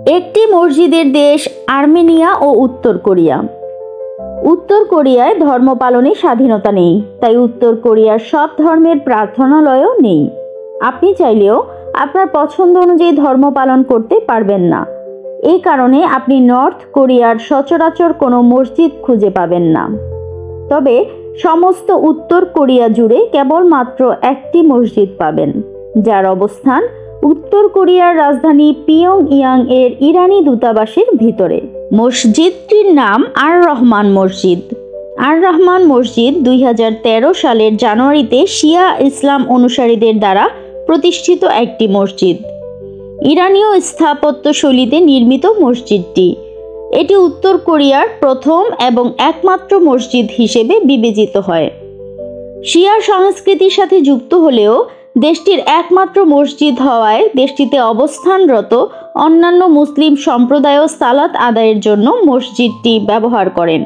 একটি মসজিদের দেশ আর্মেনিয়া ও উত্তর কোরিয়া। উত্তর কোরিয়ায় ধর্ম পালনে স্বাধীনতা নেই, তাই উত্তর কোরিয়ার সব ধর্মের প্রার্থনালয়ও নেই। আপনি চাইলেও আপনার পছন্দ অনুযায়ী ধর্ম পালন করতে পারবেন না। এই কারণে আপনি নর্থ কোরিয়ার সচরাচর কোনো মসজিদ খুঁজে পাবেন না। তবে সমস্ত উত্তর কোরিয়া জুড়ে কেবলমাত্র একটি মসজিদ পাবেন, যার অবস্থান উত্তর কোরিয়ার রাজধানী পিয়ংইয়াং এর ইরানি দূতাবাসের ভিতরে। মসজিদটির নাম আর রহমান মসজিদ। আর রহমান মসজিদ 2013 সালের জানুয়ারিতে শিয়া ইসলাম অনুসারীদের দ্বারা প্রতিষ্ঠিত একটি মসজিদ। ইরানীয় স্থাপত্য শৈলীতে নির্মিত মসজিদটি। এটি উত্তর কোরিয়ার প্রথম এবং একমাত্র মসজিদ হিসেবে বিবেচিত হয়। শিয়া সংস্কৃতির সাথে যুক্ত হলেও দেশটির একমাত্র মসজিদ হওয়ায় দেশটিতে অবস্থানরত অন্যান্য মুসলিম সম্প্রদায়ও সালাত আদায়ের জন্য মসজিদটি ব্যবহার করেন।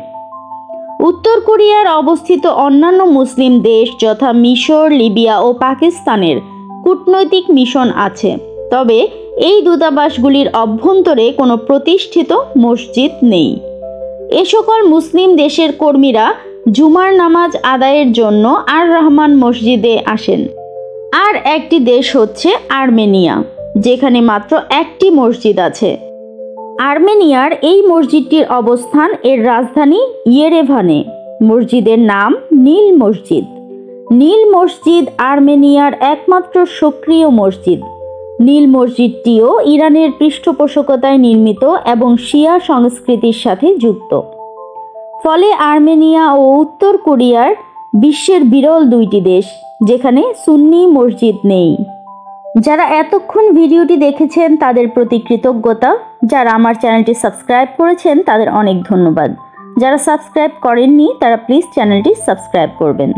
উত্তর কোরিয়ার অবস্থিত অন্যান্য মুসলিম দেশ যথা মিশর, লিবিয়া ও পাকিস্তানের কূটনৈতিক মিশন আছে, তবে এই দূতাবাসগুলির অভ্যন্তরে কোনো প্রতিষ্ঠিত মসজিদ নেই। এ সকল মুসলিম দেশের কর্মীরা জুমার নামাজ আদায়ের জন্য আর রহমান মসজিদে আসেন। আর একটি দেশ হচ্ছে আর্মেনিয়া, যেখানে মাত্র একটি মসজিদ আছে। আর্মেনিয়ার এই মসজিদটির অবস্থান এর রাজধানী ইয়েরেভানে। মসজিদের নাম নীল মসজিদ। নীল মসজিদ আর্মেনিয়ার একমাত্র সক্রিয় মসজিদ। নীল মসজিদটিও ইরানের পৃষ্ঠপোষকতায় নির্মিত এবং শিয়া সংস্কৃতির সাথে যুক্ত। ফলে আর্মেনিয়া ও উত্তর কোরিয়ার বিশ্বের বিরল দুইটি দেশ, যেখানে সুন্নি মসজিদ নেই। যারা এতক্ষণ ভিডিওটি দেখেছেন তাদের প্রতি কৃতজ্ঞতা। যারা আমার চ্যানেলটি সাবস্ক্রাইব করেছেন তাদের অনেক ধন্যবাদ। যারা সাবস্ক্রাইব করেননি তারা প্লিজ চ্যানেলটি সাবস্ক্রাইব করবেন।